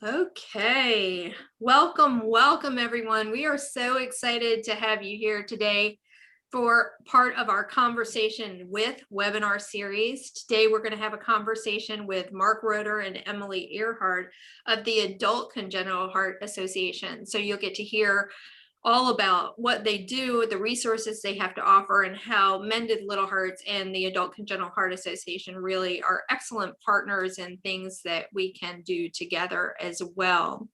Okay, welcome everyone. We are so excited to have you here today for part of our conversation with webinar series. Today we're going to have a conversation with Mark Roeder and Emily Earhart of the Adult Congenital Heart Association. So you'll get to hear all about what they do, the resources they have to offer, and how Mended Little Hearts and the Adult Congenital Heart Association really are excellent partners and things that we can do together as well.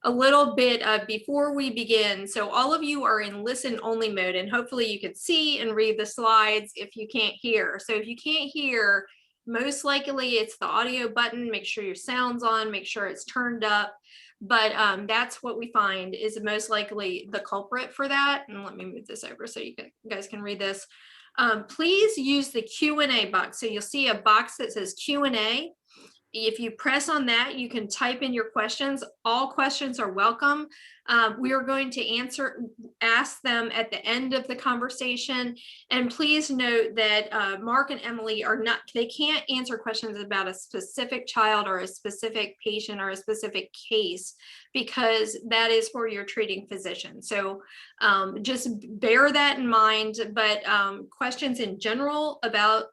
A little bit before we begin, so all of you are in listen only mode, and hopefully you can see and read the slides if you can't hear. So if you can't hear, most likely it's the audio button. Make sure your sound's on, make sure it's turned up. But that's what we find is most likely the culprit for that. And let me move this over so you guys can read this. Please use the Q&A box. So you'll see a box that says Q&A. If you press on that, you can type in your questions. All questions are welcome. We are going to ask them at the end of the conversation. And please note that Mark and Emily they can't answer questions about a specific child or a specific patient or a specific case, because that is for your treating physician. So just bear that in mind. But questions in general about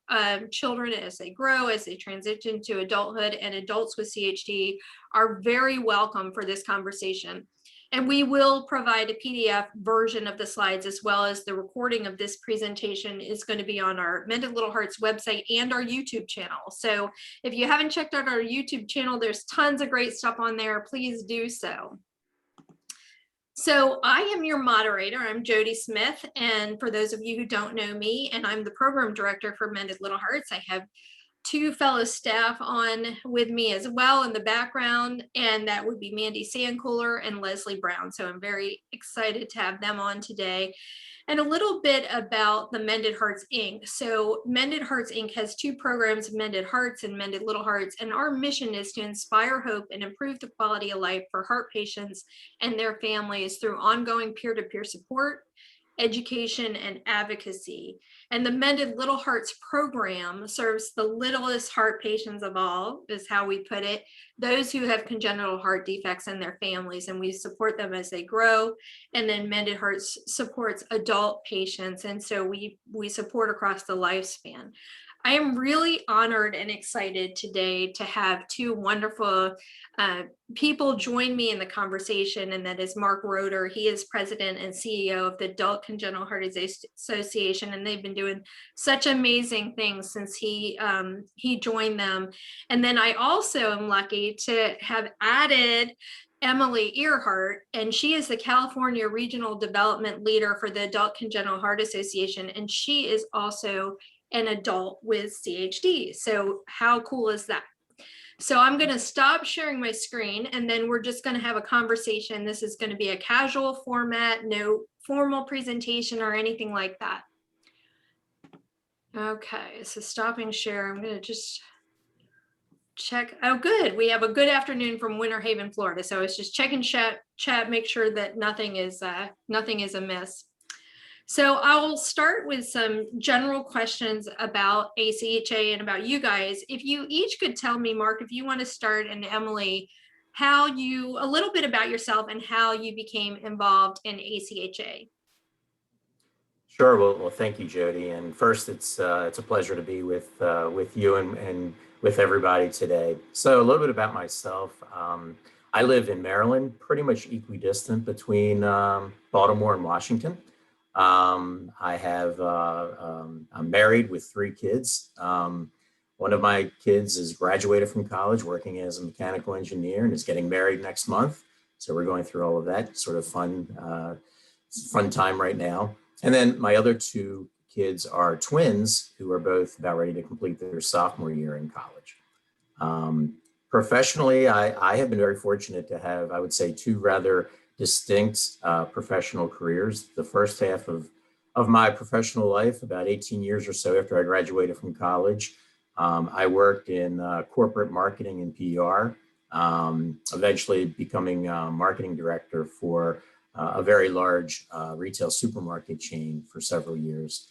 children as they grow, as they transition to adulthood, and adults with CHD are very welcome for this conversation. And we will provide a PDF version of the slides, as well as the recording of this presentation is going to be on our Mended Little Hearts website and our YouTube channel. So if you haven't checked out our YouTube channel, there's tons of great stuff on there. Please do so. So I am your moderator. I'm Jody Smith. And for those of you who don't know me, and I'm the program director for Mended Little Hearts. I have two fellow staff on with me as well in the background, and that would be Mandy Sandcooler and Leslie Brown. So I'm very excited to have them on today. And a little bit about the Mended Hearts Inc. So Mended Hearts Inc. has two programs, Mended Hearts and Mended Little Hearts, and our mission is to inspire hope and improve the quality of life for heart patients and their families through ongoing peer-to-peer support, education, and advocacy. And the Mended Little Hearts program serves the littlest heart patients of all, is how we put it, those who have congenital heart defects in their families, and we support them as they grow. And then Mended Hearts supports adult patients, and so we support across the lifespan. I am really honored and excited today to have two wonderful people join me in the conversation, and that is Mark Roeder. He is president and CEO of the Adult Congenital Heart Association, and they've been doing such amazing things since he joined them. And then I also am lucky to have added Emily Earhart, and she is the California Regional Development Leader for the Adult Congenital Heart Association, and she is also an adult with CHD. So how cool is that? So I'm going to stop sharing my screen, and then we're just going to have a conversation. This is going to be a casual format, no formal presentation or anything like that. Okay, so stopping share. I'm going to just check. Oh, good. We have a good afternoon from Winter Haven, Florida. So it's just checking chat, make sure that nothing is amiss. So I'll start with some general questions about ACHA and about you guys. If you each could tell me, Mark, if you want to start, and Emily, a little bit about yourself and how you became involved in ACHA. Sure. Well, thank you, Jody. And first, it's a pleasure to be with you and with everybody today. So a little bit about myself. I live in Maryland, pretty much equidistant between Baltimore and Washington. I'm married with 3 kids. One of my kids is graduated from college working as a mechanical engineer and is getting married next month. So we're going through all of that sort of fun time right now. And then my other 2 kids are twins who are both about ready to complete their sophomore year in college. Professionally, I have been very fortunate to have, I would say, 2 rather distinct professional careers. The first half of my professional life, about 18 years or so after I graduated from college, I worked in corporate marketing and PR, eventually becoming marketing director for a very large retail supermarket chain for several years.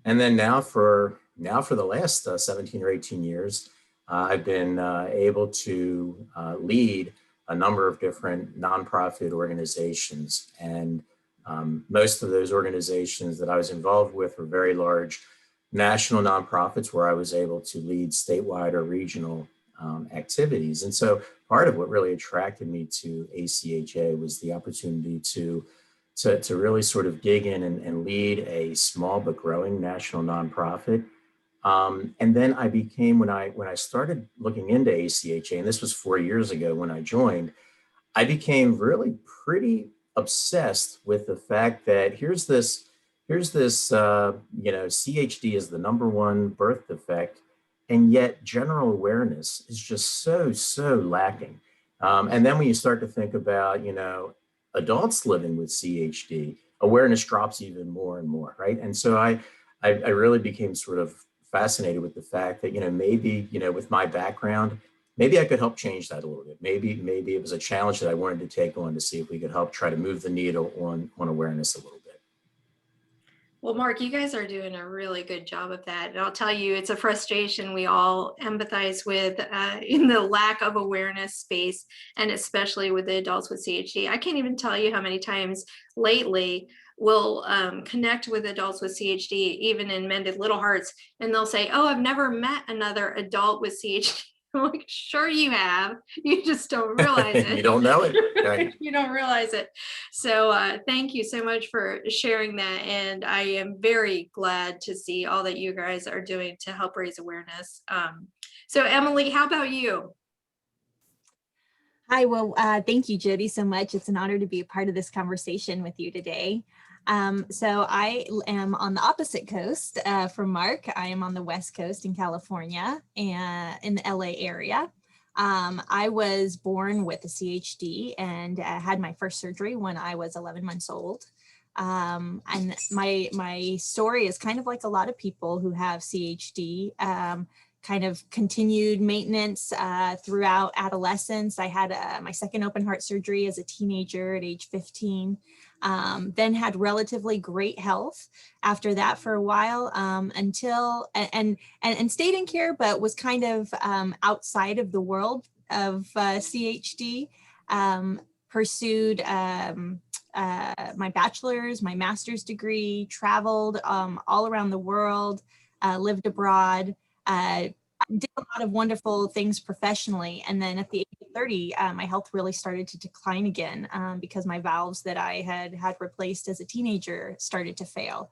And then now for the last 17 or 18 years, I've been able to lead a number of different nonprofit organizations. And most of those organizations that I was involved with were very large national nonprofits where I was able to lead statewide or regional activities. And so part of what really attracted me to ACHA was the opportunity to really sort of dig in and lead a small but growing national nonprofit. And then I became, when I started looking into ACHA, and this was 4 years ago when I joined, I became really pretty obsessed with the fact that CHD is the number one birth defect, and yet general awareness is just so lacking. And then when you start to think about, adults living with CHD, awareness drops even more and more, right? And so I really became sort of fascinated with the fact that, maybe, with my background, maybe I could help change that a little bit. Maybe it was a challenge that I wanted to take on to see if we could help try to move the needle on awareness a little bit. Well, Mark, you guys are doing a really good job of that. And I'll tell you, it's a frustration we all empathize with in the lack of awareness space, and especially with the adults with CHD. I can't even tell you how many times lately we'll connect with adults with CHD, even in Mended Little Hearts, and they'll say, "Oh, I've never met another adult with CHD." I'm like, sure you have. You just don't realize it. You don't know it. Right. You don't realize it. So thank you so much for sharing that. And I am very glad to see all that you guys are doing to help raise awareness. So Emily, how about you? Hi, well, thank you, Jody, so much. It's an honor to be a part of this conversation with you today. So I am on the opposite coast from Mark. I am on the West Coast in California and in the LA area. I was born with a CHD and had my first surgery when I was 11 months old. And my story is kind of like a lot of people who have CHD. Kind of continued maintenance throughout adolescence. I had my second open heart surgery as a teenager at age 15, then had relatively great health after that for a while until, and stayed in care, but was kind of outside of the world of CHD, pursued my bachelor's, my master's degree, traveled all around the world, lived abroad, did a lot of wonderful things professionally. And then at the age of 30, my health really started to decline again because my valves that I had replaced as a teenager started to fail.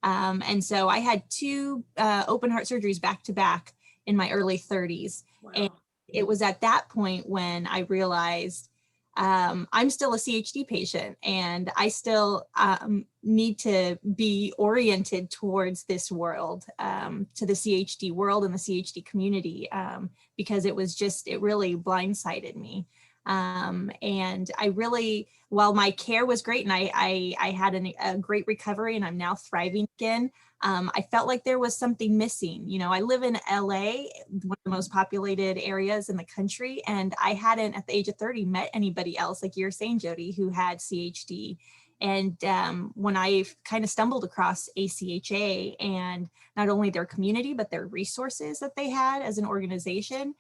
And so I had two open heart surgeries back to back in my early 30s. Wow. And it was at that point when I realized I'm still a CHD patient and I still need to be oriented towards this world, to the CHD world and the CHD community, because it really blindsided me. And I really, while my care was great and I had a great recovery and I'm now thriving again, I felt like there was something missing. I live in LA, one of the most populated areas in the country, and I hadn't at the age of 30 met anybody else, like you're saying, Jody, who had CHD. And when I kind of stumbled across ACHA and not only their community, but their resources that they had as an organization,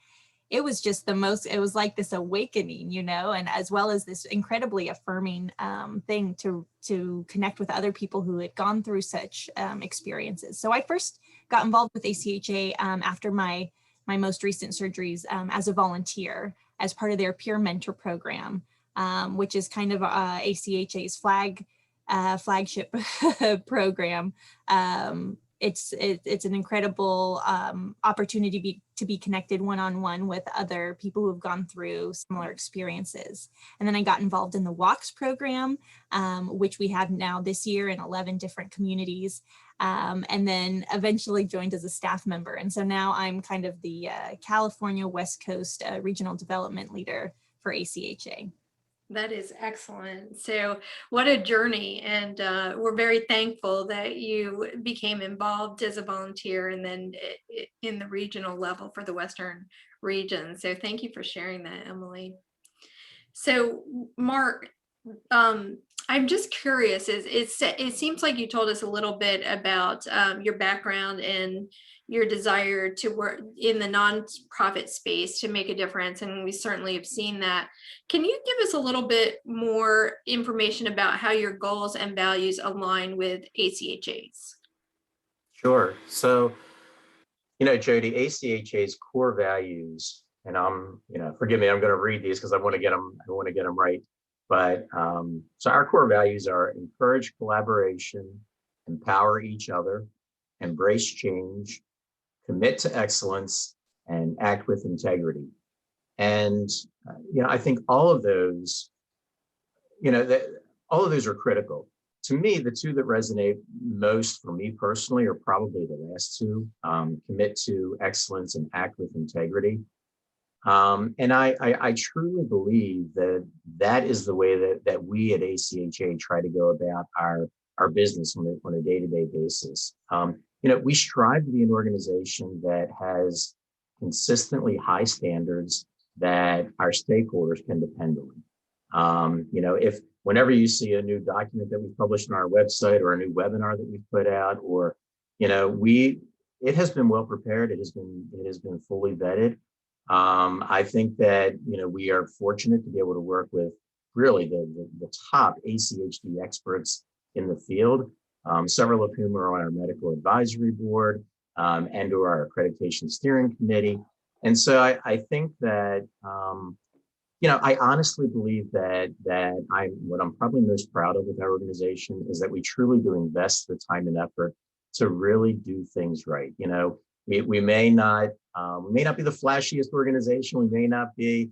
it was just it was like this awakening, and as well as this incredibly affirming thing to connect with other people who had gone through such experiences. So I first got involved with ACHA after my most recent surgeries as a volunteer as part of their peer mentor program, which is kind of ACHA's flagship program. It's an incredible opportunity to be connected one-on-one with other people who have gone through similar experiences. And then I got involved in the WALKS program, which we have now this year in 11 different communities, and then eventually joined as a staff member. And so now I'm kind of the California West Coast regional development leader for ACHA. That is excellent. So what a journey. And we're very thankful that you became involved as a volunteer and then in the regional level for the Western region. So thank you for sharing that, Emily. So Mark, I'm just curious, it seems like you told us a little bit about your background and your desire to work in the nonprofit space to make a difference, and we certainly have seen that. Can you give us a little bit more information about how your goals and values align with ACHA's? Sure. So, Jody, ACHA's core values, and forgive me, I'm going to read these because I want to get them right. But so our core values are encourage collaboration, empower each other, embrace change, commit to excellence, and act with integrity. And, I think all of those, all of those are critical. To me, the two that resonate most for me personally are probably the last two, commit to excellence and act with integrity. And I truly believe that is the way that we at ACHA try to go about our business on a day-to-day basis. We strive to be an organization that has consistently high standards that our stakeholders can depend on. If whenever you see a new document that we publish on our website or a new webinar that we put out, or it has been well prepared, it has been fully vetted. I think that we are fortunate to be able to work with really the top ACHD experts in the field, several of whom are on our medical advisory board and or our accreditation steering committee. And so I think that I honestly believe that what I'm probably most proud of with our organization is that we truly do invest the time and effort to really do things right. We may not be the flashiest organization. We may not be,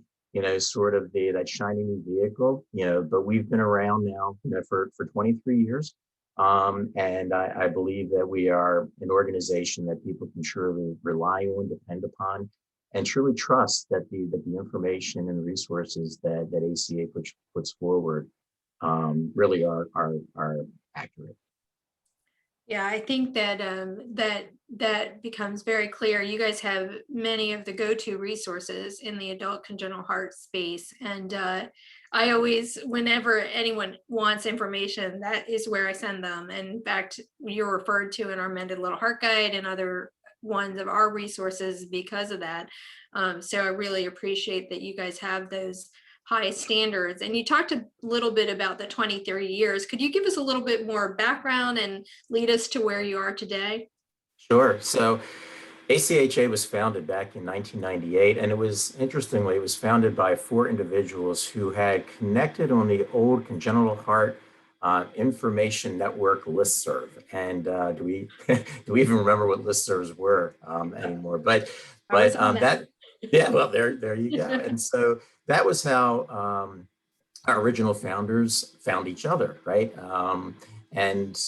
sort of that shiny new vehicle, but we've been around now, for 23 years. And I believe that we are an organization that people can surely rely on, depend upon, and truly trust that the information and resources that ACA puts forward really are accurate. Yeah, I think that that becomes very clear. You guys have many of the go-to resources in the adult congenital heart space. And I always, whenever anyone wants information, that is where I send them. And in fact, you're referred to in our Mended Little Heart Guide and other ones of our resources because of that. So I really appreciate that you guys have those high standards. And you talked a little bit about the 23 years. Could you give us a little bit more background and lead us to where you are today? Sure. So ACHA was founded back in 1998, and it was founded by 4 individuals who had connected on the old Congenital Heart Information Network listserv. And do we even remember what listservs were anymore? But that, yeah, well, there you go. And so that was how our original founders found each other, right? And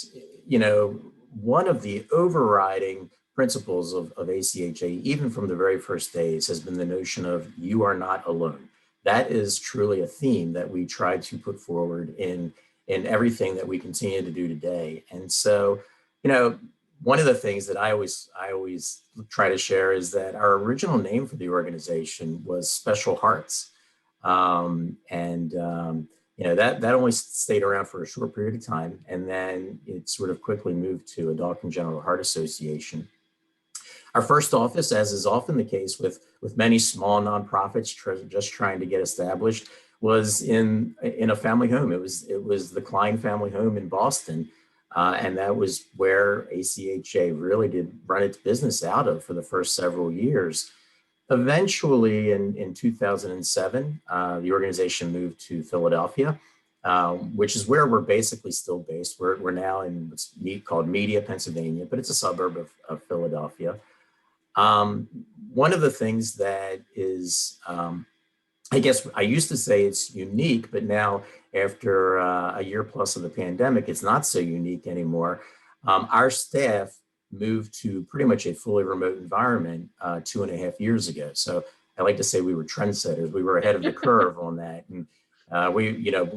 one of the overriding principles of ACHA, even from the very first days, has been the notion of you are not alone. That is truly a theme that we try to put forward in everything that we continue to do today. And so, one of the things that I always try to share is that our original name for the organization was Special Hearts. That only stayed around for a short period of time, and then it sort of quickly moved to Adult Congenital Heart Association. Our first office, as is often the case with many small nonprofits just trying to get established, was in a family home. It was the Klein family home in Boston, and that was where ACHA really did run its business out of for the first several years. Eventually, in 2007, the organization moved to Philadelphia, which is where we're basically still based. We're now in what's called Media, Pennsylvania, but it's a suburb of Philadelphia. One of the things that is, I guess I used to say it's unique, but now after a year plus of the pandemic, it's not so unique anymore. Our staff moved to pretty much a fully remote environment 2.5 years ago. So I like to say we were trendsetters. We were ahead of the curve on that. And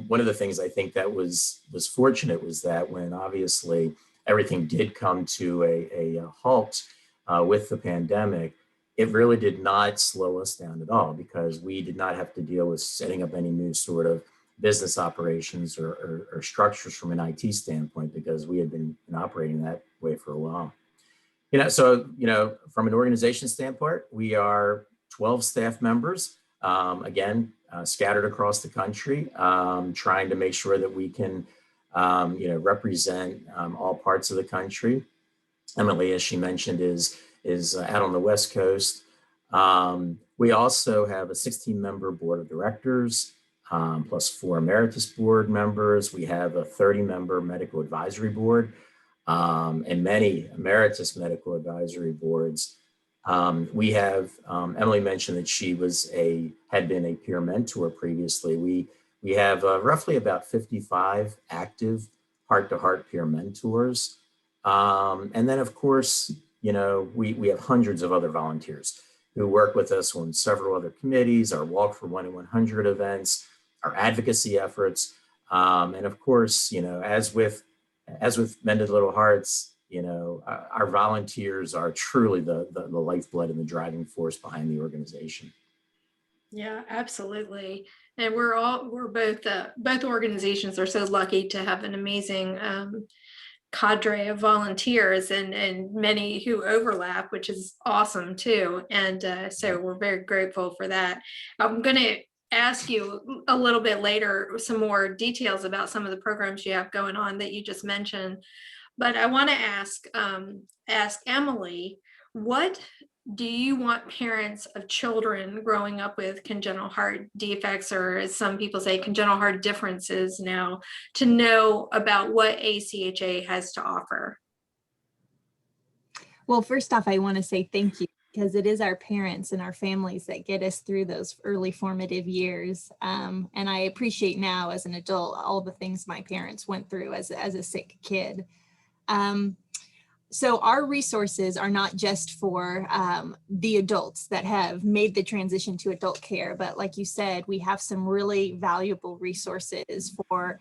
one of the things I think that was fortunate was that when obviously everything did come to a halt with the pandemic, it really did not slow us down at all, because we did not have to deal with setting up any new sort of business operations or structures from an IT standpoint, because we had been operating that way for a while. From an organization standpoint, we are 12 staff members, scattered across the country, trying to make sure that we can, represent all parts of the country. Emily, as she mentioned, is out on the West Coast. We also have a 16-member board of directors, plus 4 emeritus board members. We have a 30-member medical advisory board, and many emeritus medical advisory boards. We have, Emily mentioned that she had been a peer mentor previously. We have roughly about 55 active heart-to-heart peer mentors. And then, of course, we have hundreds of other volunteers who work with us on several other committees, our Walk for 1 in 100 events, our advocacy efforts. And of course, as with Mended Little Hearts, our volunteers are truly the lifeblood and the driving force behind the organization. Yeah, absolutely. And we're both organizations are so lucky to have an amazing cadre of volunteers and many who overlap, which is awesome too. And so we're very grateful for that. I'm going to ask you a little bit later some more details about some of the programs you have going on that you just mentioned. But I want to ask Emily, what do you want parents of children growing up with congenital heart defects, or as some people say, congenital heart differences now, to know about what ACHA has to offer? Well, first off, I want to say thank you, because it is our parents and our families that get us through those early formative years. And I appreciate now as an adult all the things my parents went through as a sick kid. So our resources are not just for the adults that have made the transition to adult care, but like you said, we have some really valuable resources for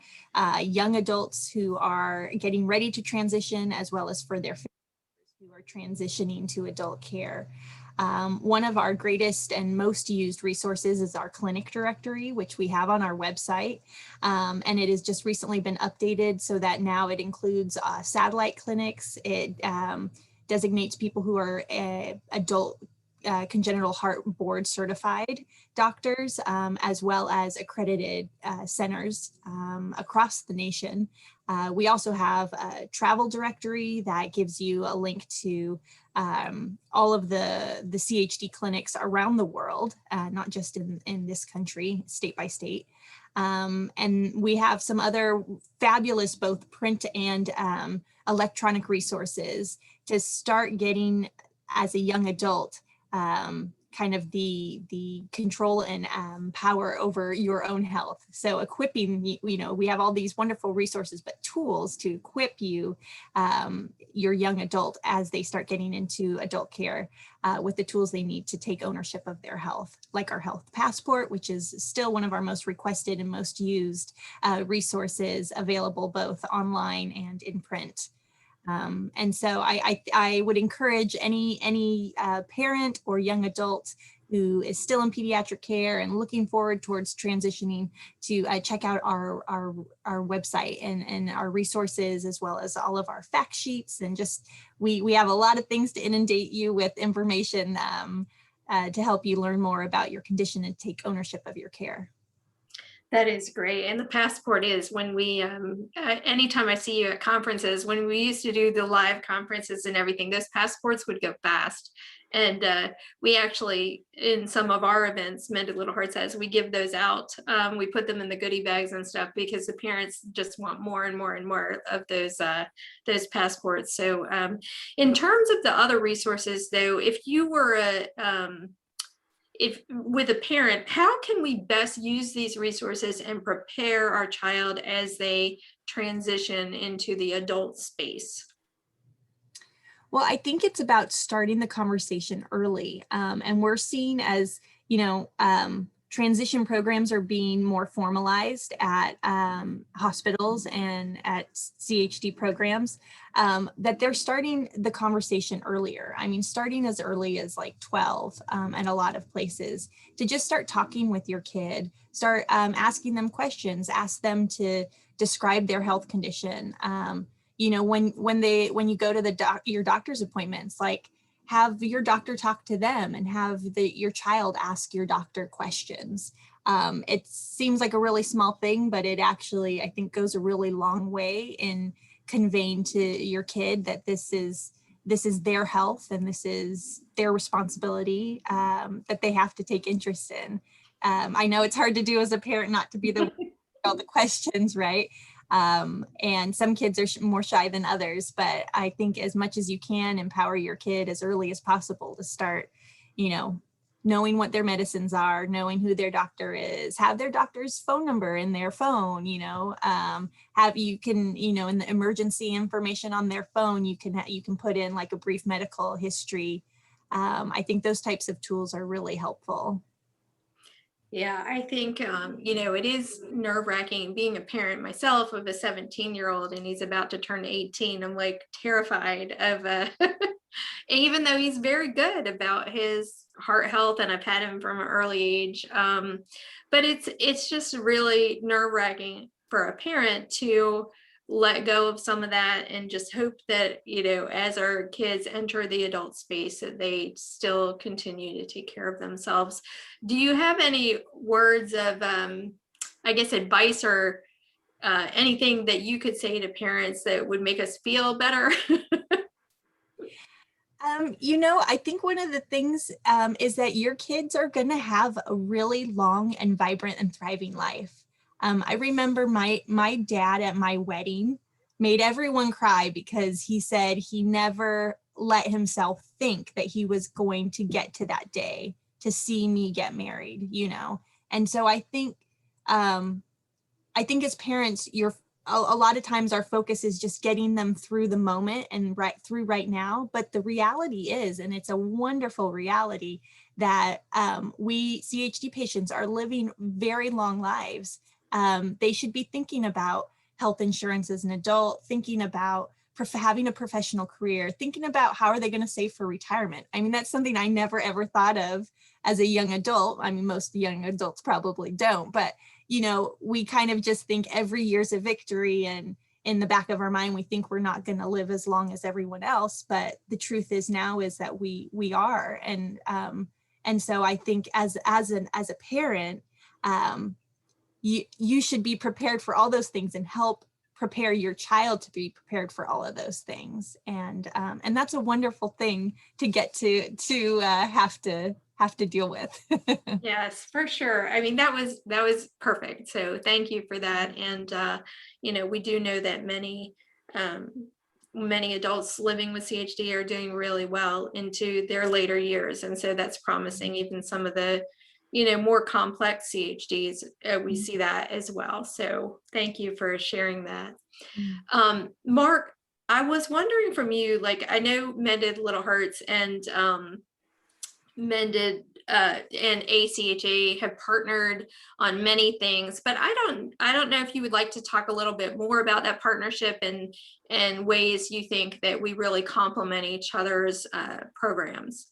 young adults who are getting ready to transition, as well as for their families who are transitioning to adult care. One of our greatest and most used resources is our clinic directory, which we have on our website. And it has just recently been updated so that now it includes satellite clinics. It designates people who are adult congenital heart board certified doctors, as well as accredited centers across the nation. We also have a travel directory that gives you a link to all of the CHD clinics around the world, not just in this country, state by state. And we have some other fabulous both print and electronic resources to start getting, as a young adult, kind of the control and power over your own health. So equipping, we have all these wonderful resources, but tools to equip you, your young adult, as they start getting into adult care with the tools they need to take ownership of their health, like our health passport, which is still one of our most requested and most used resources, available both online and in print. And so I would encourage any parent or young adult who is still in pediatric care and looking forward towards transitioning to check out our website and our resources, as well as all of our fact sheets. And just, we have a lot of things to inundate you with information to help you learn more about your condition and take ownership of your care. That is great. And the passport is, when we, anytime I see you at conferences, when we used to do the live conferences and everything, those passports would go fast. And we actually, in some of our events, Mended Little Hearts says, we give those out. We put them in the goodie bags and stuff, because the parents just want more and more and more of those passports. So in terms of the other resources, though, if you were with a parent, how can we best use these resources and prepare our child as they transition into the adult space? Well, I think it's about starting the conversation early. And we're seeing, as transition programs are being more formalized at hospitals and at CHD programs, that they're starting the conversation earlier. I mean, starting as early as like 12 at a lot of places, to just start talking with your kid, start asking them questions, ask them to describe their health condition. you know, when you go to your doctor's appointments, like have your doctor talk to them and have your child ask your doctor questions. It seems like a really small thing, but it actually, I think, goes a really long way in conveying to your kid that this is their health and this is their responsibility, that they have to take interest in. I know it's hard to do as a parent, not to be the all the questions, right? And some kids are more shy than others, but I think as much as you can, empower your kid as early as possible to start, you know, knowing what their medicines are, knowing who their doctor is, have their doctor's phone number in their phone, you know, in the emergency information on their phone, you can put in like a brief medical history. I think those types of tools are really helpful. Yeah, I think, it is nerve wracking being a parent myself of a 17-year-old, and he's about to turn 18. I'm like terrified of, even though he's very good about his heart health and I've had him from an early age. But it's just really nerve wracking for a parent to let go of some of that and just hope that, as our kids enter the adult space, that they still continue to take care of themselves. Do you have any words of, advice or anything that you could say to parents that would make us feel better? I think one of the things is that your kids are going to have a really long and vibrant and thriving life. I remember my dad at my wedding made everyone cry because he said he never let himself think that he was going to get to that day to see me get married, And so I think as parents, a lot of times our focus is just getting them through the moment and right now. But the reality is, and it's a wonderful reality, that we CHD patients are living very long lives. They should be thinking about health insurance as an adult, thinking about having a professional career, thinking about how are they going to save for retirement. I mean, that's something I never ever thought of as a young adult. I mean, most young adults probably don't, but we kind of just think every year's a victory, and in the back of our mind, we think we're not going to live as long as everyone else. But the truth is that we are. And so I think as a parent, you should be prepared for all those things and help prepare your child to be prepared for all of those things. And that's a wonderful thing to get to have to deal with. Yes, for sure. I mean, that was perfect. So thank you for that. And, we do know that many adults living with CHD are doing really well into their later years. And so that's promising. Even some of the, more complex CHDs, we see that as well. So thank you for sharing that. Mark, I was wondering from you, like, I know Mended Little Hearts and Mended and ACHA have partnered on many things, but I don't know if you would like to talk a little bit more about that partnership and ways you think that we really complement each other's programs.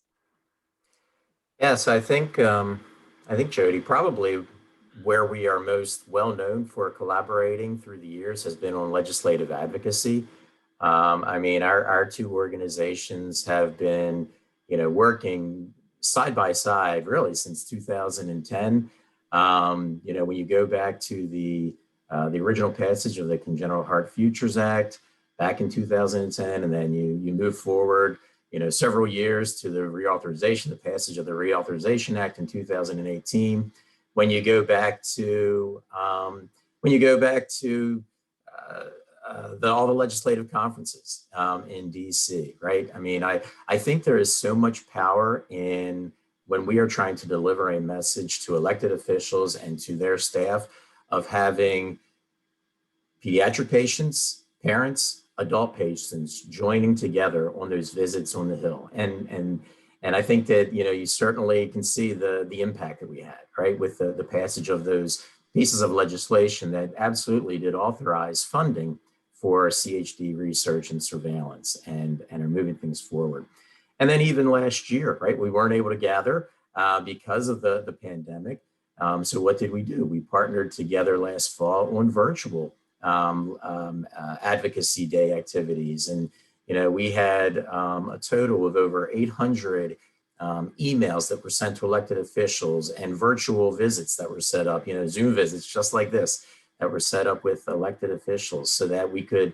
Yes, I think Jody, probably where we are most well known for collaborating through the years has been on legislative advocacy. I mean, our two organizations have been, working side by side really since 2010. When you go back to the original passage of the Congenital Heart Futures Act back in 2010, and then you move forward, several years to the reauthorization, the passage of the Reauthorization Act in 2018. When you go back to all the legislative conferences in DC, right? I mean, I think there is so much power in when we are trying to deliver a message to elected officials and to their staff of having pediatric patients, parents, adult patients joining together on those visits on the Hill. And I think that, you certainly can see the impact that we had, right? With the passage of those pieces of legislation that absolutely did authorize funding for CHD research and surveillance and are moving things forward. And then even last year, right, we weren't able to gather because of the pandemic. So what did we do? We partnered together last fall on virtual Advocacy Day activities. And, we had a total of over 800 emails that were sent to elected officials and virtual visits that were set up, Zoom visits just like this that were set up with elected officials so that we could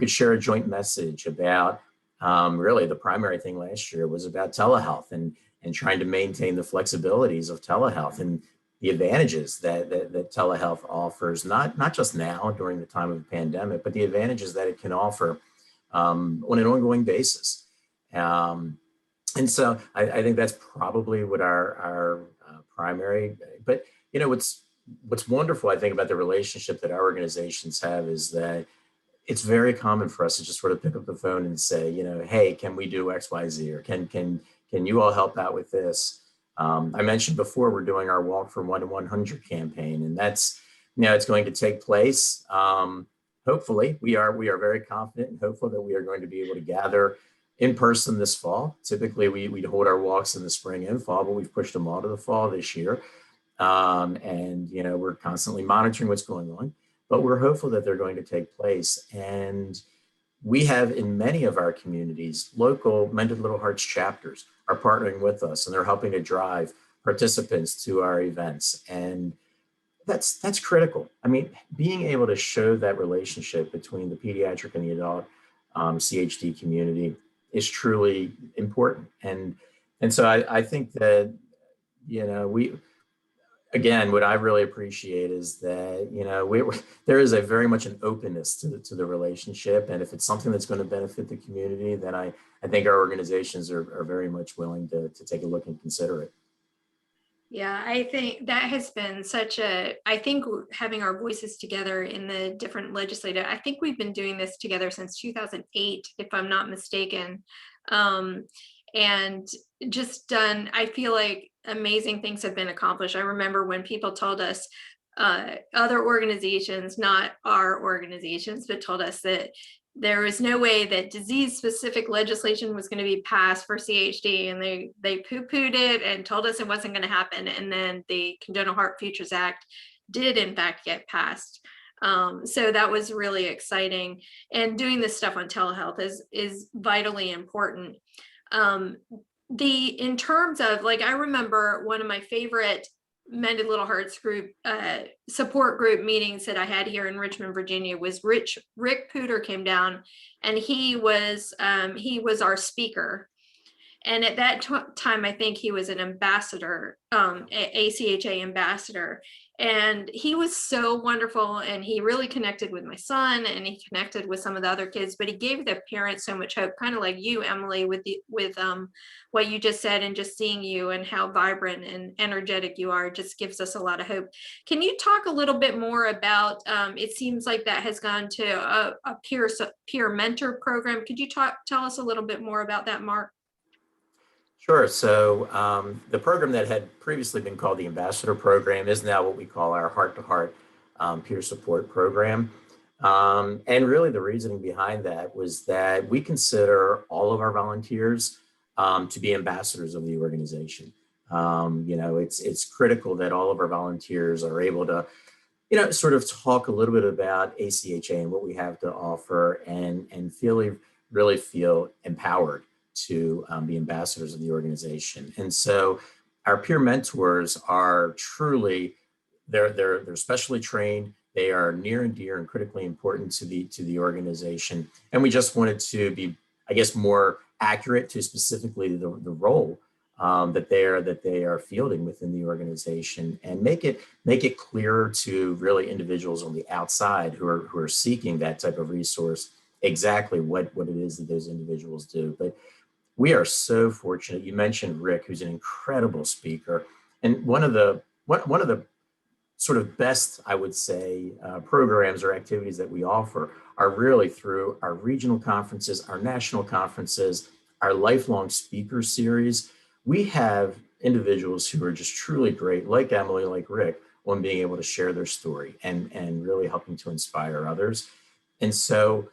share a joint message about really the primary thing last year was about telehealth and trying to maintain the flexibilities of telehealth and the advantages that telehealth offers, not just now during the time of the pandemic, but the advantages that it can offer on an ongoing basis. And so I think that's probably what our primary, but what's wonderful, I think, about the relationship that our organizations have is that it's very common for us to just sort of pick up the phone and say, hey, can we do X, Y, Z, or can you all help out with this? I mentioned before, we're doing our Walk from 1 to 100 campaign, and that's, it's going to take place. Hopefully, we are very confident and hopeful that we are going to be able to gather in person this fall. Typically, we'd hold our walks in the spring and fall, but we've pushed them all to the fall this year. And, we're constantly monitoring what's going on, but we're hopeful that they're going to take place. And we have in many of our communities, local Mended Little Hearts chapters are partnering with us, and they're helping to drive participants to our events. And that's critical. I mean, being able to show that relationship between the pediatric and the adult CHD community is truly important. And so I think that, again, what I really appreciate is that, there is a very much an openness to the relationship. And if it's something that's going to benefit the community, then I think our organizations are very much willing to take a look and consider it. Yeah, I think that has been I think having our voices together in the different legislative, I think we've been doing this together since 2008, if I'm not mistaken. And just done, I feel like amazing things have been accomplished. I remember when people told us, other organizations, not our organizations, but told us that there was no way that disease-specific legislation was going to be passed for CHD, and they poo-pooed it and told us it wasn't going to happen. And then the Congenital Heart Futures Act did in fact get passed. So that was really exciting. And doing this stuff on telehealth is vitally important. In terms of, like, I remember one of my favorite Mended Little Hearts group support group meetings that I had here in Richmond, Virginia was Rick Pooter came down, and he was our speaker. And at that time, I think he was an ambassador, ACHA ambassador. And he was so wonderful, and he really connected with my son, and he connected with some of the other kids, but he gave the parents so much hope, kind of like you, Emily, with what you just said, and just seeing you and how vibrant and energetic you are just gives us a lot of hope. Can you talk a little bit more about, it seems like that has gone to a peer mentor program. Could you tell us a little bit more about that, Mark? Sure. So the program that had previously been called the Ambassador Program is now what we call our Heart-to-Heart Peer Support Program. And really the reasoning behind that was that we consider all of our volunteers to be ambassadors of the organization. It's critical that all of our volunteers are able to, sort of talk a little bit about ACHA and what we have to offer, and really feel empowered to be ambassadors of the organization. And so our peer mentors are truly, they're specially trained. They are near and dear and critically important to the organization. And we just wanted to be, I guess, more accurate to specifically the role that they are fielding within the organization, and make it clearer to really individuals on the outside who are seeking that type of resource exactly what it is that those individuals do. But we are so fortunate. You mentioned Rick, who's an incredible speaker, and one of the sort of best, I would say, programs or activities that we offer are really through our regional conferences, our national conferences, our lifelong speaker series. We have individuals who are just truly great, like Emily, like Rick, on being able to share their story and really helping to inspire others. And so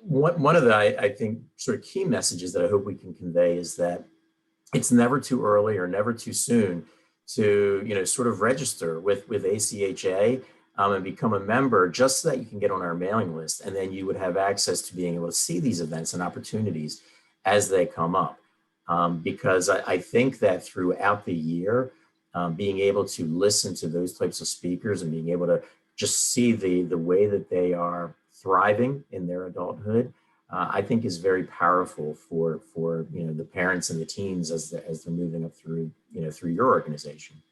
one of the, I think, sort of key messages that I hope we can convey is that it's never too early or never too soon to, sort of register with ACHA. and become a member just so that you can get on our mailing list. And then you would have access to being able to see these events and opportunities as they come up. Because I think that throughout the year, being able to listen to those types of speakers and being able to just see the way that they are thriving in their adulthood, I think is very powerful for the parents and the teens as they're moving up through through your organization.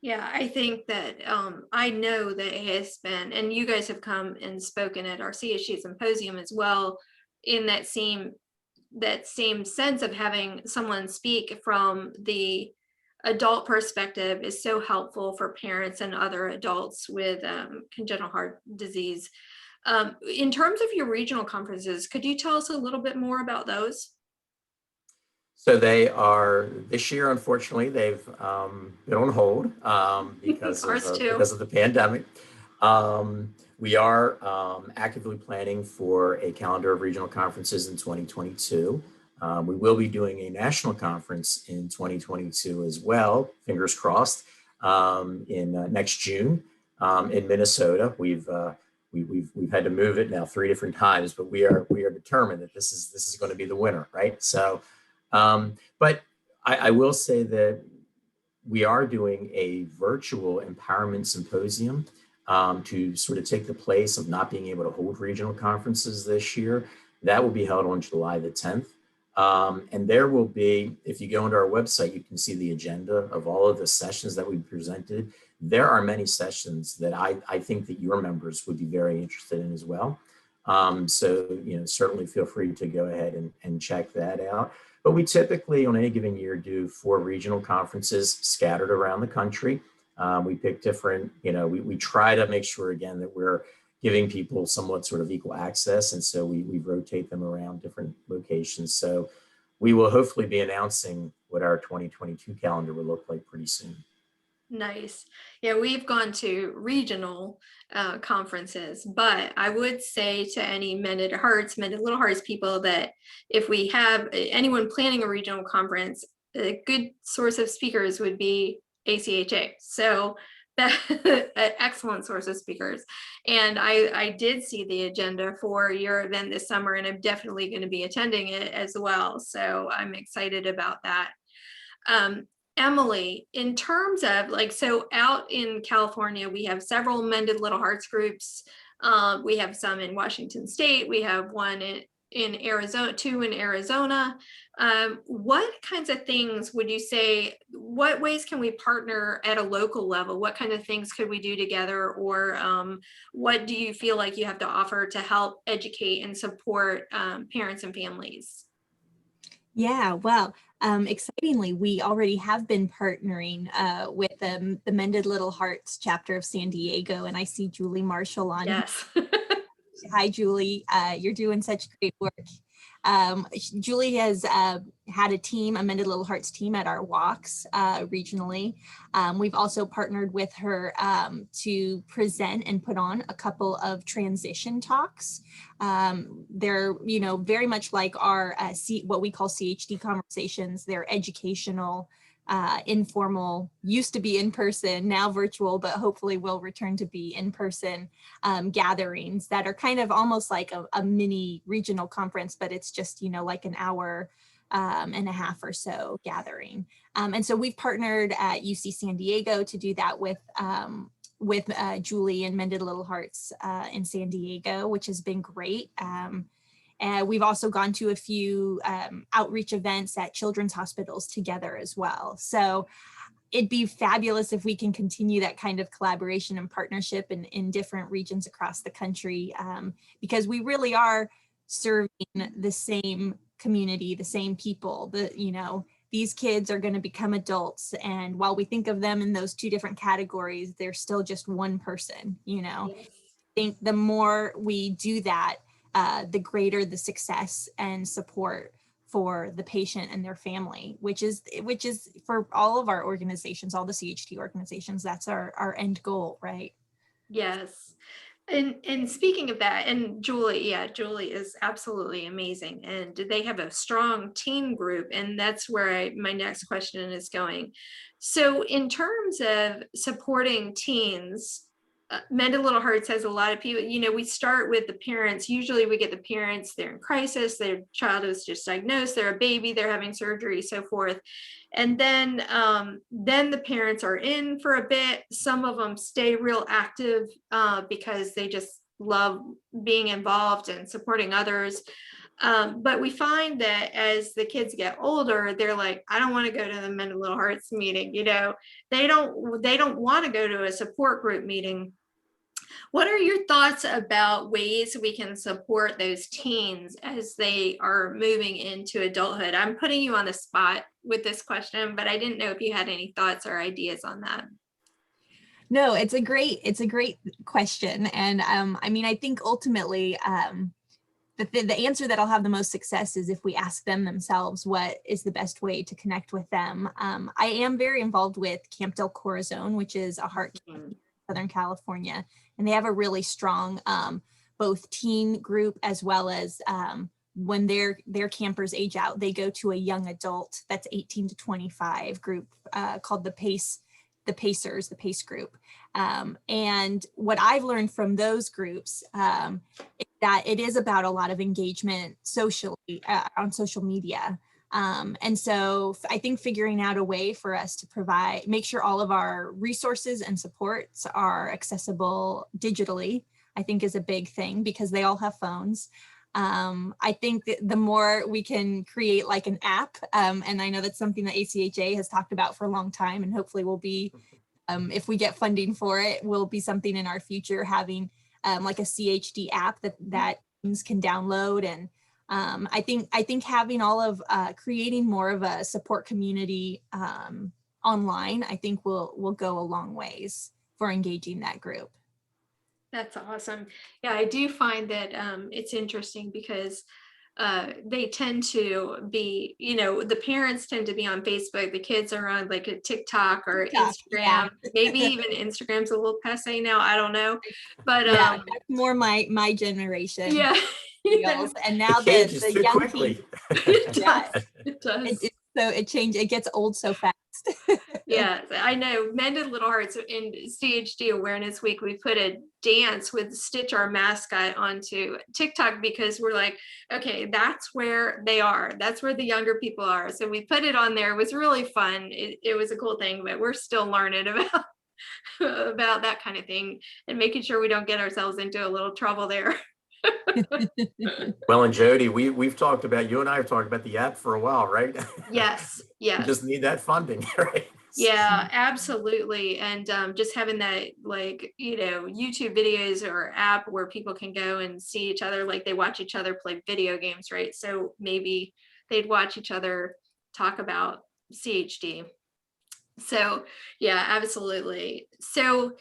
Yeah, I think that I know that it has been, and you guys have come and spoken at our CHG symposium as well, in that same sense of having someone speak from the adult perspective is so helpful for parents and other adults with congenital heart disease. In terms of your regional conferences, could you tell us a little bit more about those? So they are this year, unfortunately, they've been on hold because of the pandemic. We are actively planning for a calendar of regional conferences in 2022. We will be doing a national conference in 2022 as well, fingers crossed, in next June in Minnesota. We've had to move it now 3 different times, but we are determined that this is going to be the winner, right? So, but I will say that we are doing a virtual empowerment symposium to sort of take the place of not being able to hold regional conferences this year. That will be held on July the 10th. And there will be, if you go into our website, you can see the agenda of all of the sessions that we presented. There are many sessions that I think that your members would be very interested in as well. So, certainly feel free to go ahead and check that out. But we typically on any given year do 4 regional conferences scattered around the country. We pick different, we try to make sure again that we're giving people somewhat sort of equal access. And so we rotate them around different locations. So we will hopefully be announcing what our 2022 calendar will look like pretty soon. Nice. Yeah, we've gone to regional conferences, but I would say to any Mended Little Hearts people that if we have anyone planning a regional conference, a good source of speakers would be ACHA. So that an excellent source of speakers. And I did see the agenda for your event this summer, and I'm definitely going to be attending it as well. So I'm excited about that. Emily, in terms of so out in California, we have several Mended Little Hearts groups. We have some in Washington State. We have one in Arizona, 2 in Arizona. What kinds of things would you say, what ways can we partner at a local level? What kind of things could we do together? Or what do you feel like you have to offer to help educate and support parents and families? Yeah, well, excitingly, we already have been partnering with the Mended Little Hearts chapter of San Diego, and I see Julie Marshall on. Yes. Hi, Julie. You're doing such great work. Julie has had a team, a Mended Little Hearts team at our walks regionally. We've also partnered with her to present and put on a couple of transition talks. They're, very much like our what we call CHD conversations. They're educational, informal, used to be in person, now virtual, but hopefully will return to be in person gatherings that are kind of almost like a mini regional conference, but it's just, like an hour and a half or so gathering. And so we've partnered at UC San Diego to do that with Julie and Mended Little Hearts in San Diego, which has been great. We've also gone to a few outreach events at children's hospitals together as well. So it'd be fabulous if we can continue that kind of collaboration and partnership in different regions across the country, because we really are serving the same community, the same people. These kids are going to become adults, and while we think of them in those 2 different categories, they're still just one person. Yes. I think the more we do that, the greater the success and support for the patient and their family, which is for all of our organizations, all the CHD organizations, that's our end goal, right? Yes. And speaking of that, and Julie is absolutely amazing, and they have a strong teen group, and that's where my next question is going. So in terms of supporting teens, Mended Little Hearts has a lot of people, we start with the parents. Usually we get the parents, they're in crisis, their child is just diagnosed, they're a baby, they're having surgery, so forth. And then the parents are in for a bit. Some of them stay real active because they just love being involved and supporting others. But we find that as the kids get older, they're like, I don't want to go to the Mended Little Hearts meeting. They don't want to go to a support group meeting. What are your thoughts about ways we can support those teens as they are moving into adulthood? I'm putting you on the spot with this question, but I didn't know if you had any thoughts or ideas on that. No, it's a great question. And I think ultimately, the answer that'll have the most success is if we ask them themselves what is the best way to connect with them. I am very involved with Camp Del Corazon, which is a heart camp in Southern California, and they have a really strong both teen group as well as when their campers age out, they go to a young adult that's 18 to 25 group called the PACE group. And what I've learned from those groups is that it is about a lot of engagement socially on social media. And so I think figuring out a way for us to make sure all of our resources and supports are accessible digitally, I think is a big thing because they all have phones. I think that the more we can create like an app, and I know that's something that ACHA has talked about for a long time, and hopefully will be, if we get funding for it, will be something in our future, having like a CHD app that teens can download. And I think having all of creating more of a support community online, I think will go a long ways for engaging that group. That's awesome. Yeah, I do find that it's interesting because they tend to be, the parents tend to be on Facebook, the kids are on like a TikTok or Instagram. Yeah. Maybe even Instagram's a little passe now, I don't know. But yeah, that's more my generation. Yeah. Feels. And now the young people. It does. So it gets old so fast. Yeah, I know. Mended Little Hearts in CHD Awareness Week, we put a dance with Stitch, our mascot, onto TikTok because we're like, okay, that's where they are. That's where the younger people are. So we put it on there. It was really fun. It was a cool thing, but we're still learning about that kind of thing and making sure we don't get ourselves into a little trouble there. Well, and Jody, we've talked about, you and I have talked about the app for a while, right? Yes. We just need that funding, right? Yeah, absolutely. And just having that, like, YouTube videos or app where people can go and see each other, like they watch each other play video games, right? So maybe they'd watch each other talk about CHD. So yeah, absolutely. So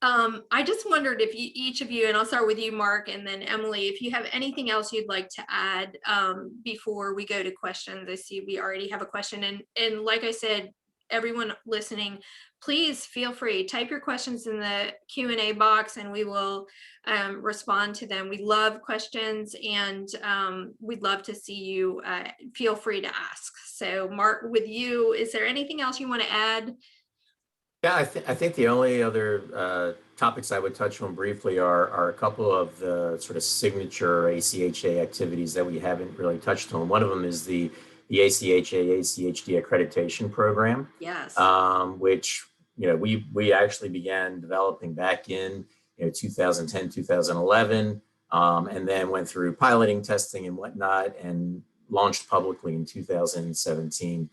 I just wondered if each of you, and I'll start with you, Mark, and then Emily, if you have anything else you'd like to add before we go to questions. I see we already have a question. And like I said, everyone listening, please feel free, type your questions in the Q&A box and we will respond to them. We love questions and we'd love to see you. Feel free to ask. So Mark, with you, is there anything else you want to add? Yeah, I think the only other topics I would touch on briefly are a couple of the sort of signature ACHA activities that we haven't really touched on. One of them is the ACHA ACHD accreditation program. Yes. Which we actually began developing back in 2010, 2011, and then went through piloting, testing, and whatnot, and launched publicly in 2017.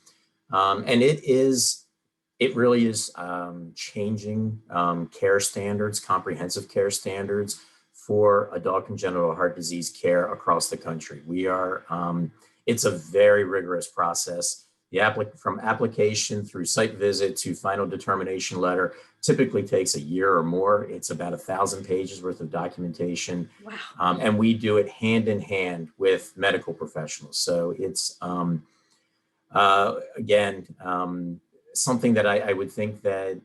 And it really is changing care standards, comprehensive care standards for adult congenital heart disease care across the country. It's a very rigorous process. From application through site visit to final determination letter typically takes a year or more. It's about 1,000 pages worth of documentation. Wow. And we do it hand in hand with medical professionals. So it's, something that I would think that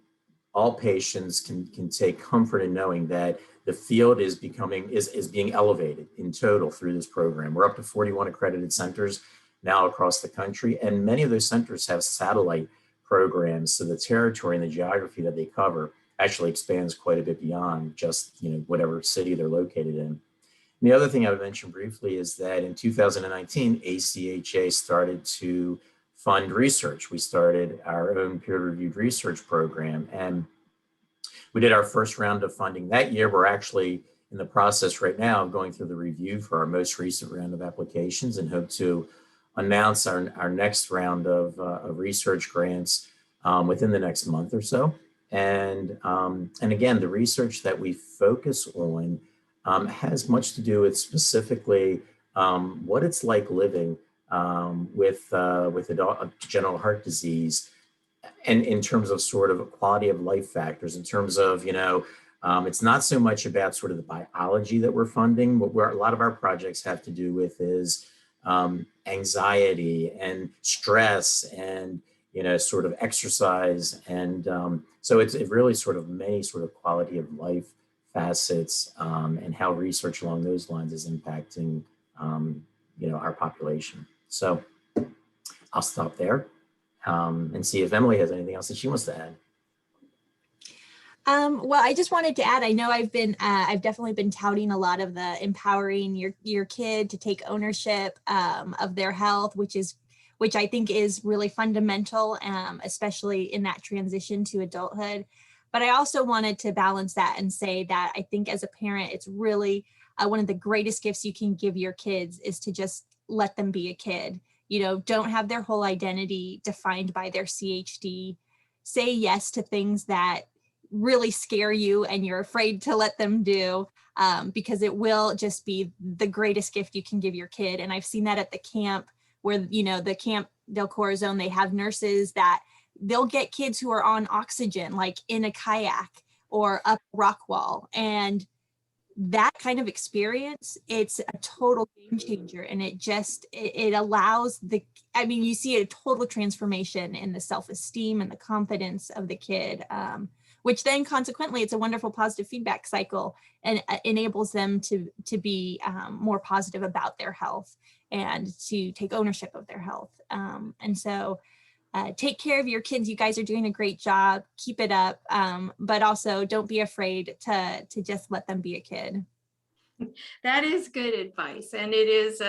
all patients can take comfort in knowing that the field is being elevated in total through this program. We're up to 41 accredited centers now across the country, and many of those centers have satellite programs, so the territory and the geography that they cover actually expands quite a bit beyond just, whatever city they're located in. And the other thing I would mention briefly is that in 2019, ACHA started to fund research. We started our own peer-reviewed research program, and we did our first round of funding that year. We're actually in the process right now of going through the review for our most recent round of applications, and hope to announce our next round of research grants within the next month or so. And again, the research that we focus on has much to do with specifically what it's like living with congenital heart disease, and in terms of sort of quality of life factors, in terms of, it's not so much about sort of the biology that we're funding. What a lot of our projects have to do with is anxiety and stress and, sort of exercise. And so it really sort of many sort of quality of life facets and how research along those lines is impacting, our population. So I'll stop there and see if Emily has anything else that she wants to add. Well, I just wanted to add, I know I've definitely been touting a lot of the empowering your kid to take ownership of their health, which I think is really fundamental, especially in that transition to adulthood. But I also wanted to balance that and say that I think as a parent, it's really one of the greatest gifts you can give your kids is to just let them be a kid. Don't have their whole identity defined by their CHD. Say yes to things that really scare you and you're afraid to let them do, because it will just be the greatest gift you can give your kid. And I've seen that at the camp where, the Camp del Corazon, they have nurses that they'll get kids who are on oxygen, like in a kayak or up a rock wall. And that kind of experience, it's a total game changer. And it allows you see a total transformation in the self-esteem and the confidence of the kid, which then consequently, it's a wonderful positive feedback cycle and enables them to be more positive about their health and to take ownership of their health. And so take care of your kids. You guys are doing a great job. Keep it up. But also don't be afraid to just let them be a kid. That is good advice. And it is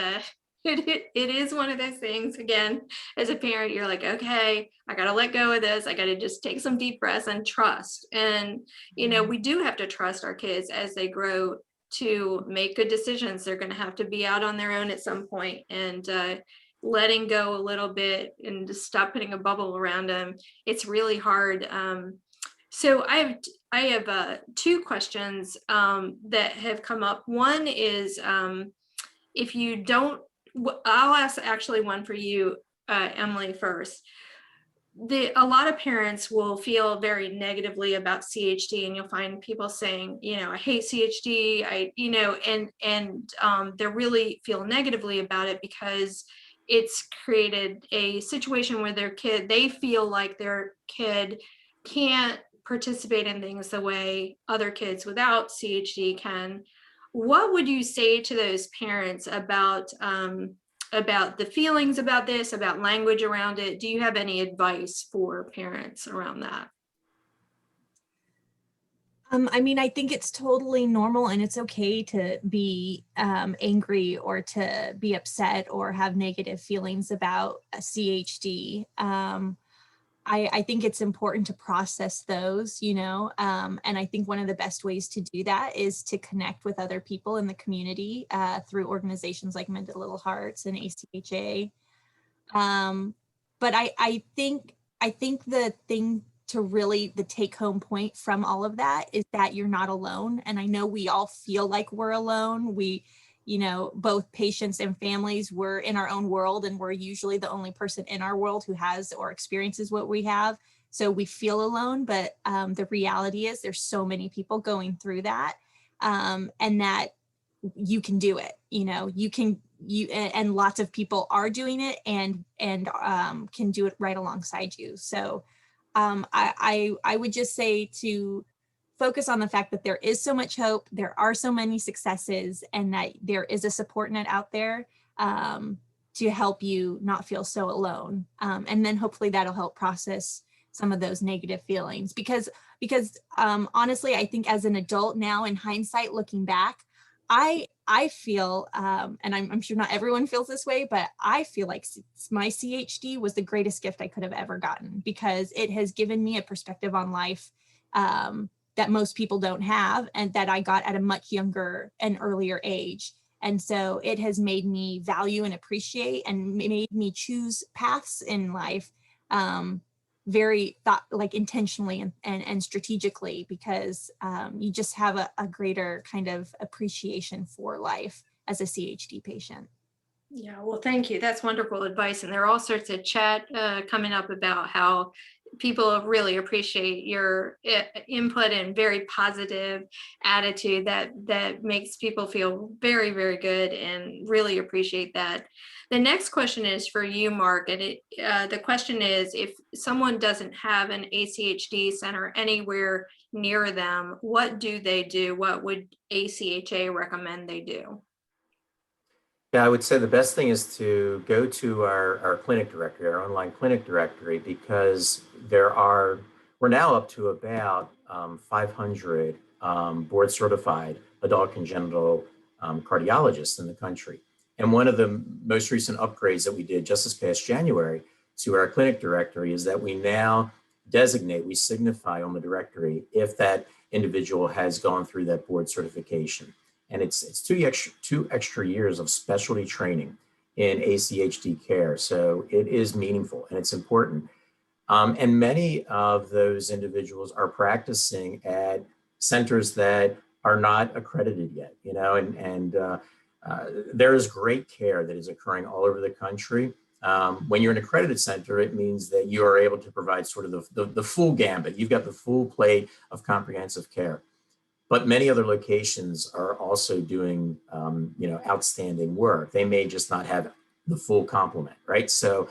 it is one of those things, again, as a parent, you're like, okay, I got to let go of this. I got to just take some deep breaths and trust. And, we do have to trust our kids as they grow to make good decisions. They're going to have to be out on their own at some point, and letting go a little bit and just stop putting a bubble around them. It's really hard. So I have two questions that have come up. One is, if you don't, I'll ask actually one for you, Emily, first. A lot of parents will feel very negatively about CHD, and you'll find people saying, I hate CHD, and they really feel negatively about it because it's created a situation where they feel like their kid can't participate in things the way other kids without CHD can. What would you say to those parents about the feelings about this, about language around it? Do you have any advice for parents around that? I think it's totally normal and it's okay to be angry or to be upset or have negative feelings about CHD. I think it's important to process those, and I think one of the best ways to do that is to connect with other people in the community through organizations like Mended Little Hearts and ACHA. But I think the thing to really the take home point from all of that is that you're not alone. And I know we all feel like we're alone. We, both patients and families, we're in our own world and we're usually the only person in our world who has or experiences what we have. So we feel alone, but the reality is there's so many people going through that, and that you can do it. And lots of people are doing it and can do it right alongside you. So I would just say to focus on the fact that there is so much hope, there are so many successes, and that there is a support net out there to help you not feel so alone. And then hopefully that'll help process some of those negative feelings, because honestly, I think as an adult now, in hindsight, looking back, I feel, and I'm sure not everyone feels this way, but I feel like my CHD was the greatest gift I could have ever gotten, because it has given me a perspective on life that most people don't have, and that I got at a much younger and earlier age. And so it has made me value and appreciate, and made me choose paths in life very intentionally and strategically, because you just have a greater kind of appreciation for life as a CHD patient. Yeah, well, thank you. That's wonderful advice. And there are all sorts of chat coming up about how people really appreciate your input and very positive attitude that makes people feel very, very good, and really appreciate that. The next question is for you, Mark, and the question is, if someone doesn't have an ACHD center anywhere near them, what do they do? What would ACHA recommend they do? Yeah, I would say the best thing is to go to our clinic directory, our online clinic directory, because we're now up to about 500 board certified adult congenital cardiologists in the country. And one of the most recent upgrades that we did just this past January to our clinic directory is that we now we signify on the directory if that individual has gone through that board certification. And it's two extra years of specialty training in ACHD care. So it is meaningful and it's important. And many of those individuals are practicing at centers that are not accredited yet, and there is great care that is occurring all over the country. When you're an accredited center, it means that you are able to provide sort of the full gambit. You've got the full plate of comprehensive care. But many other locations are also doing, outstanding work. They may just not have the full complement, right? So,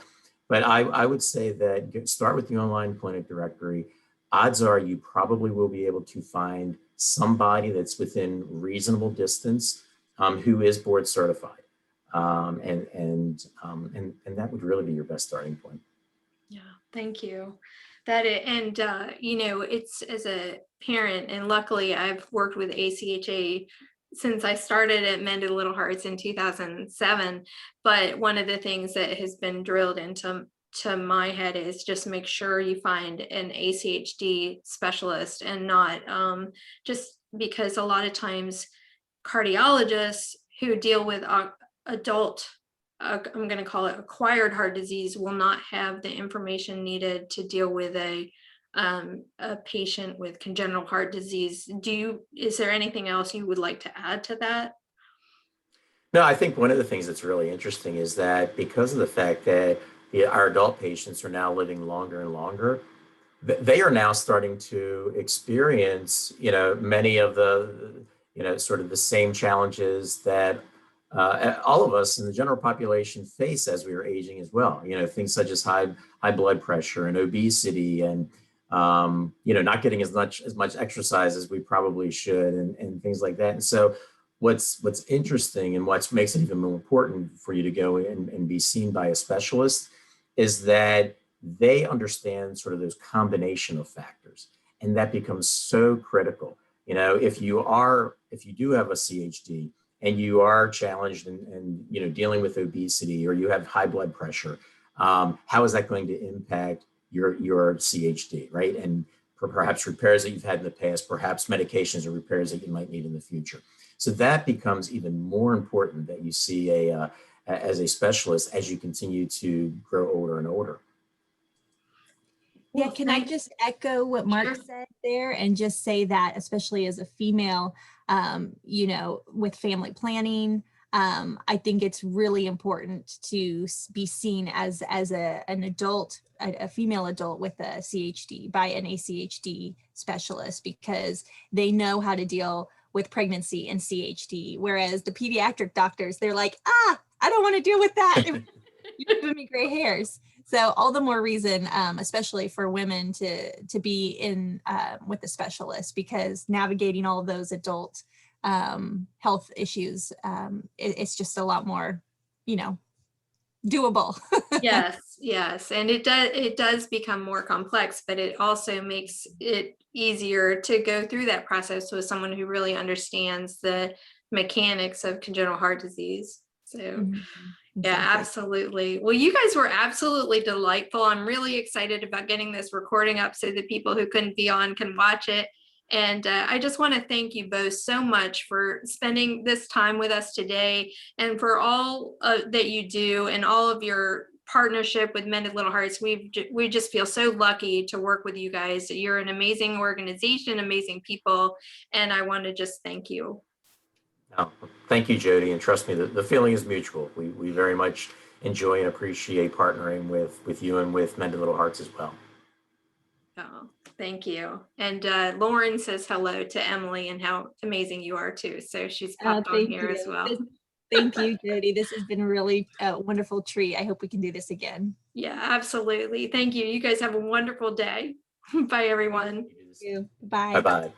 but I would say that start with the online clinic directory. Odds are you probably will be able to find somebody that's within reasonable distance who is board certified, and that would really be your best starting point. Yeah, thank you. It's as a parent, and luckily I've worked with ACHA since I started at Mended Little Hearts in 2007. But one of the things that has been drilled into my head is just make sure you find an ACHD specialist, and not just because a lot of times cardiologists who deal with adult I'm going to call it acquired heart disease will not have the information needed to deal with a patient with congenital heart disease. Is there anything else you would like to add to that? No, I think one of the things that's really interesting is that because of the fact that our adult patients are now living longer and longer, they are now starting to experience, many of the, sort of the same challenges that all of us in the general population face as we are aging as well. Things such as high blood pressure and obesity, and not getting as much exercise as we probably should, and things like that. And so what's interesting, and what makes it even more important for you to go and be seen by a specialist, is that they understand sort of those combination of factors, and that becomes so critical. If you do have a CHD and you are challenged and dealing with obesity, or you have high blood pressure, how is that going to impact your CHD, right? And perhaps repairs that you've had in the past, perhaps medications or repairs that you might need in the future. So that becomes even more important that you see as a specialist as you continue to grow older and older. Yeah, can I just echo what Mark Sure. said there, and just say that, especially as a female, with family planning, I think it's really important to be seen as an adult, a female adult with a CHD, by an ACHD specialist, because they know how to deal with pregnancy and CHD. Whereas the pediatric doctors, they're like, I don't want to deal with that. You're giving me gray hairs. So all the more reason, especially for women, to be in with a specialist, because navigating all of those adult health issues, it's just a lot more, doable. Yes. And it does become more complex, but it also makes it easier to go through that process with someone who really understands the mechanics of congenital heart disease. So Mhm. yeah, Exactly. absolutely. Well, you guys were absolutely delightful. I'm really excited about getting this recording up so the people who couldn't be on can watch it. And I just want to thank you both so much for spending this time with us today and for all that you do and all of your partnership with Mended Little Hearts. We just feel so lucky to work with you guys. You're an amazing organization, amazing people, and I want to just thank you. Oh, thank you, Jody, and trust me, the feeling is mutual. We very much enjoy and appreciate partnering with you and with Mended Little Hearts as well. Oh, thank you. And Lauren says hello to Emily and how amazing you are too. So she's popped on Thank here as you. well. Thank you, Jody. This has been a really wonderful treat. I hope we can do this again. Yeah, absolutely. Thank you. You guys have a wonderful day. Bye, everyone. Thank you. Bye. Bye-bye.